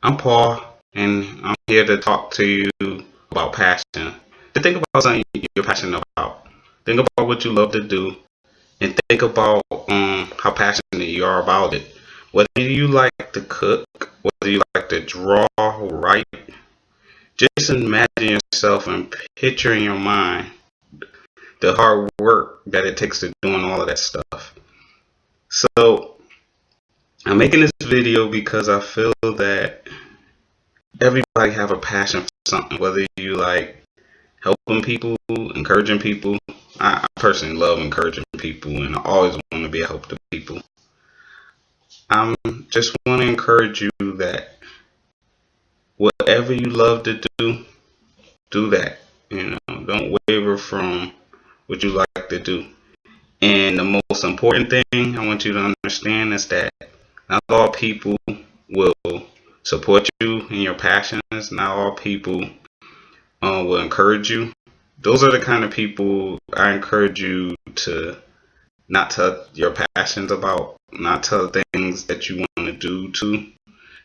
I'm Paul, and I'm here to talk to you about passion. To think about something you're passionate about. Think about what you love to do, and think about how passionate you are about it. Whether you like to cook, whether you like to draw, write, just imagine yourself and picture in your mind the hard work that it takes to doing all of that stuff. So I'm making this video because I feel that everybody have a passion for something, whether you like helping people, encouraging people. I personally love encouraging people, and I always want to be a help to people. I'm just want to encourage you that whatever you love to do that. Don't waver from what you like to do. And the most important thing I want you to understand is that not all people will support you in your passions. Not all people will encourage you. Those are the kind of people I encourage you to not tell your passions about, not tell things that you want to do to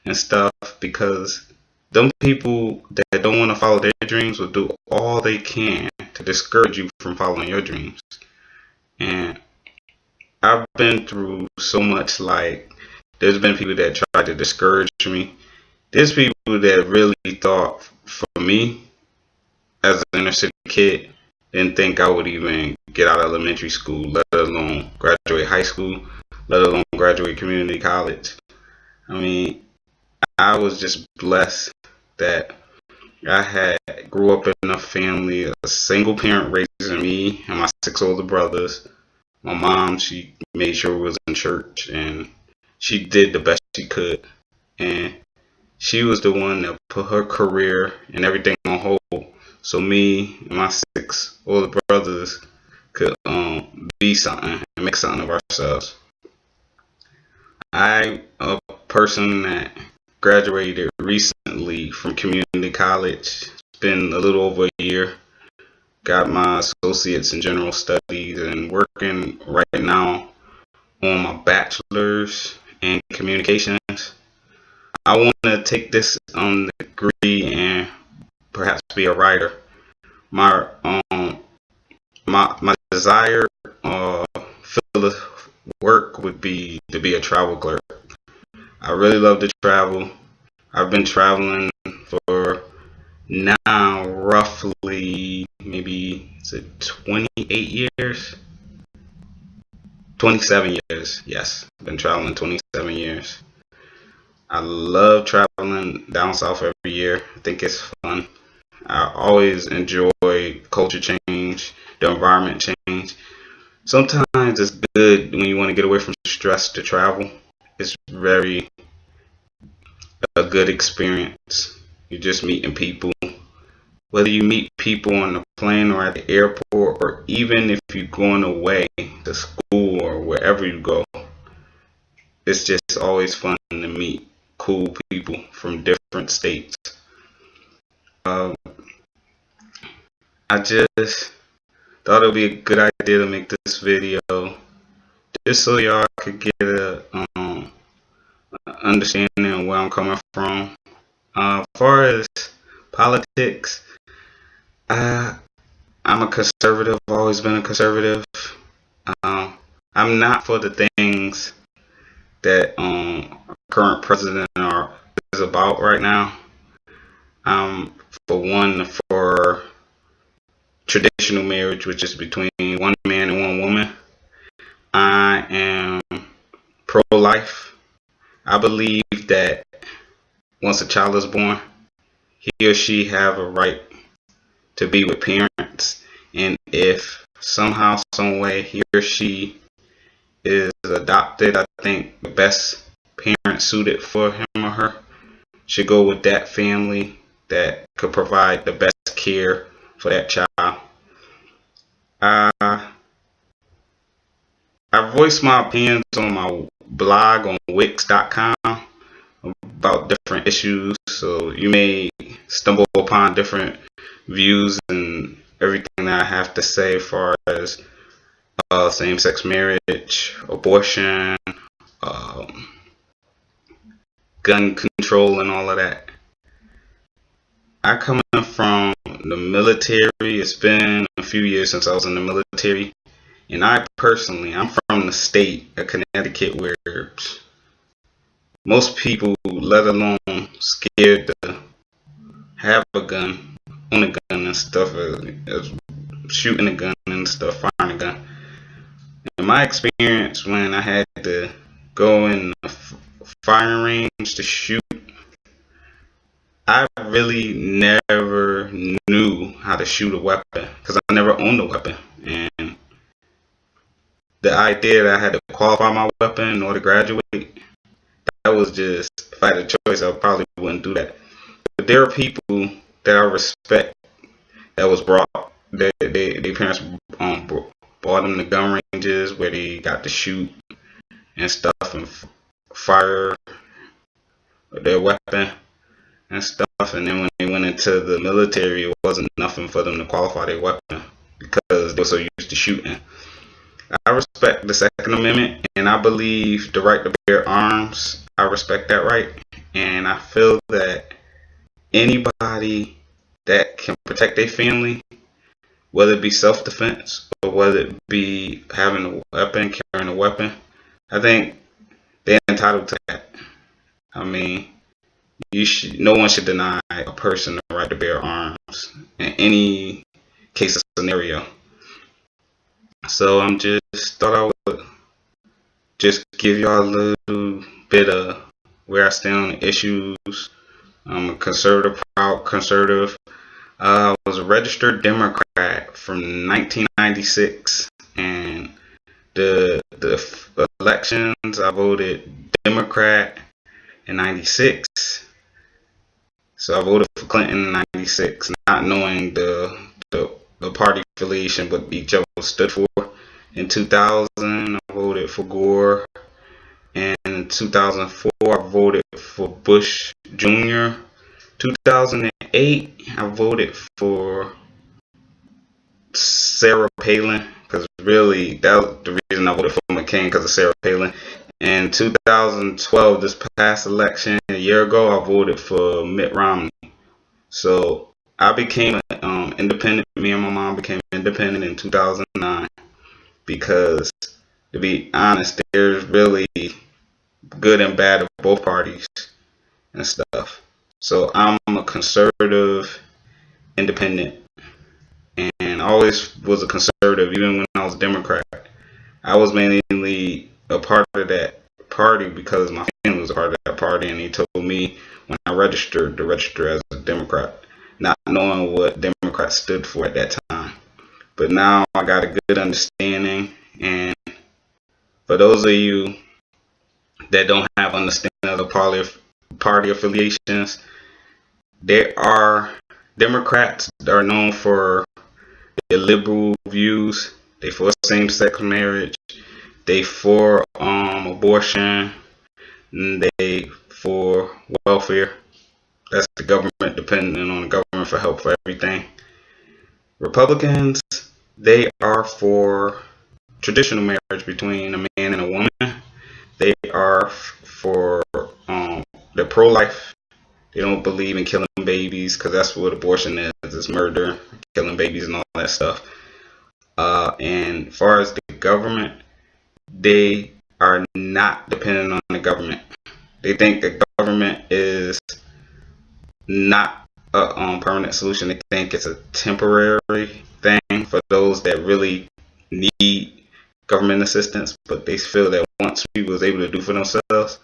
and stuff, because them people that don't want to follow their dreams will do all they can to discourage you from following your dreams. And I've been through so much. Like, there's been people that tried to discourage me. There's people that really thought for me as an inner city kid, didn't think I would even get out of elementary school, let alone graduate high school, let alone graduate community college. I mean, I was just blessed that I grew up in a family, a single parent raising me and my 6 older brothers. My mom, she made sure we was in church, and she did the best she could. And she was the one that put her career and everything on hold, so me and my 6 older brothers could be something and make something of ourselves. I'm a person that graduated recently from community college. It's been a little over a year. Got my associates in general studies and working right now on my bachelor's in communications. I want to take this degree and perhaps be a writer. My my desired field of work would be to be a travel clerk. I really love to travel. I've been traveling for now roughly maybe 28 years, 27 years. Yes, I've been traveling 27 years. I love traveling down south every year. I think it's fun. I always enjoy culture change, the environment change. Sometimes it's good when you want to get away from stress to travel. It's very a good experience. You're just meeting people. Whether you meet people on the plane or at the airport, or even if you're going away to school or wherever you go, it's just always fun to meet cool people from different states. I just thought it would be a good idea to make this video just so y'all could get a understanding of where I'm coming from. As far as politics, I'm a conservative. I've always been a conservative. I'm not for the things that current president is about right now. I'm for traditional marriage, which is between one man and one woman. I am pro-life. I believe that once a child is born, he or she have a right to be with parents, and if somehow, some way, he or she is adopted, I think the best parent suited for him or her should go with that family that could provide the best care for that child. I voiced my opinions on my blog on Wix.com about different issues, so you may stumble upon different views and everything that I have to say as far as same-sex marriage, abortion, gun control and all of that. I come from the military. It's been a few years since I was in the military. And I personally, I'm from the state of Connecticut where most people, let alone scared to have a gun, own a gun and stuff, shooting a gun and stuff, firing a gun. In my experience, when I had to go in the firing range to shoot, I really never knew how to shoot a weapon because I never owned a weapon. And the idea that I had to qualify my weapon in order to graduate, that was just, if I had a choice, I probably wouldn't do that. But there are people that I respect that was brought, their parents brought them to gun ranges where they got to shoot and stuff and fire their weapon and stuff. And then when they went into the military, it wasn't nothing for them to qualify their weapon because they were so used to shooting. I respect the Second Amendment, and I believe the right to bear arms. I respect that right, and I feel that anybody that can protect their family, whether it be self-defense or whether it be having a weapon, carrying a weapon, I think they're entitled to that. I mean, no one should deny a person the right to bear arms in any case or scenario. So I'm just thought I would just give y'all a little bit of where I stand on the issues. I'm a conservative, proud conservative. I was a registered Democrat from 1996, and the elections I voted Democrat in 96. So I voted for Clinton in 96, not knowing the party affiliation, but each of them stood for. In 2000, I voted for Gore. And in 2004, I voted for Bush Jr. 2008, I voted for Sarah Palin, because really, that was the reason I voted for McCain, because of Sarah Palin. In 2012, this past election, a year ago, I voted for Mitt Romney. So I became independent. Me and my mom became independent in 2009 because, to be honest, there's really good and bad of both parties and stuff. So I'm a conservative, independent, and I always was a conservative, even when I was a Democrat. I was mainly a part of that party because my family was a part of that party, and he told me when I registered to register as a Democrat, not knowing what Democrat stood for at that time. But now I got a good understanding, and for those of you that don't have understanding of the party affiliations, there are Democrats that are known for their liberal views. They for same-sex marriage. They for abortion. And they for welfare. That's the government, depending on the government for help for everything. Republicans, they are for traditional marriage between a man and a woman. They are for they're pro-life. They don't believe in killing babies because that's what abortion is. It's murder, killing babies, and all that stuff. And as far as the government, they are not dependent on the government. They think the government is not a permanent solution. They think it's a temporary thing for those that really need government assistance. But they feel that once people is able to do for themselves,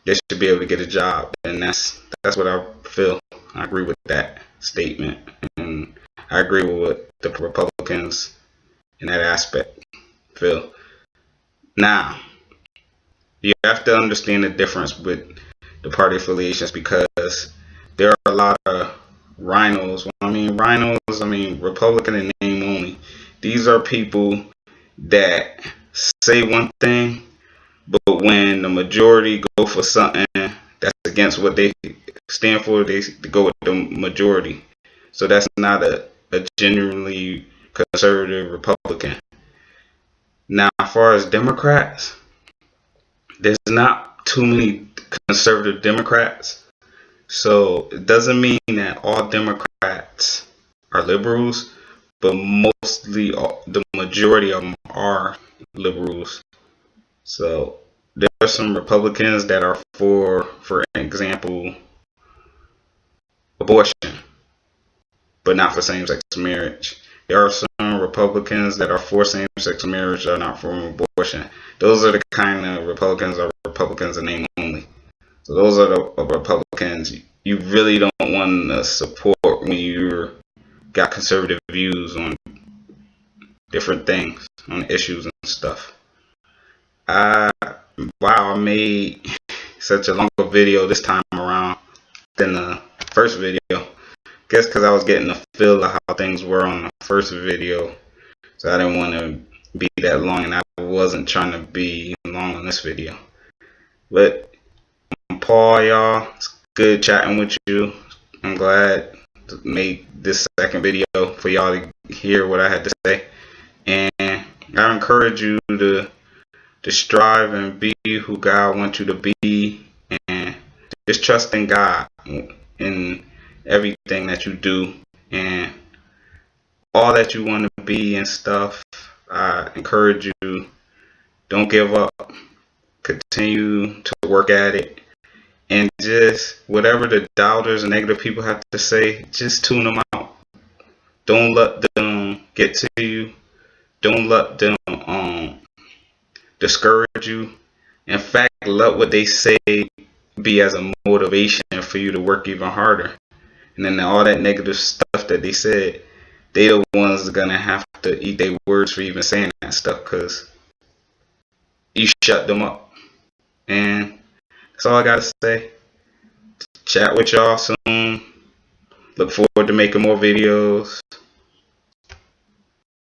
they should be able to get a job. And that's what I feel. I agree with that statement, and I agree with what the Republicans in that aspect feel. Now, you have to understand the difference with the party affiliations because there are a lot of rhinos. When I mean rhinos, I mean Republican in name only. These are people that say one thing, but when the majority go for something that's against what they stand for, they go with the majority. So that's not a genuinely conservative Republican. Now, as far as Democrats, there's not too many conservative Democrats. So it doesn't mean that all Democrats are liberals, but mostly the majority of them are liberals. So there are some Republicans that are for example, abortion, but not for same-sex marriage. There are some Republicans that are for same-sex marriage, are not for abortion. Those are the kind of Republicans in name only. So those are the Republicans you really don't want to support when you got conservative views on different things, on issues and stuff. I Wow, I made such a longer video this time around than the first video. Guess because I was getting a feel of how things were on the first video, so I didn't want to be that long, and I wasn't trying to be long on this video. But I'm Paul, y'all. It's good chatting with you. I'm glad to make this second video for y'all to hear what I had to say, and I encourage you to strive and be who God wants you to be, and just trust in God in everything that you do and all that you want to be and stuff. I encourage you, don't give up, continue to work at it, and just whatever the doubters and negative people have to say, just tune them out. Don't let them get to you. Don't let them discourage you. In fact, let what they say be as a motivation for you to work even harder. And then all that negative stuff that they said, they the ones that are gonna have to eat their words for even saying that stuff, because you shut them up. And that's all I gotta say. Chat with y'all soon. Look forward to making more videos.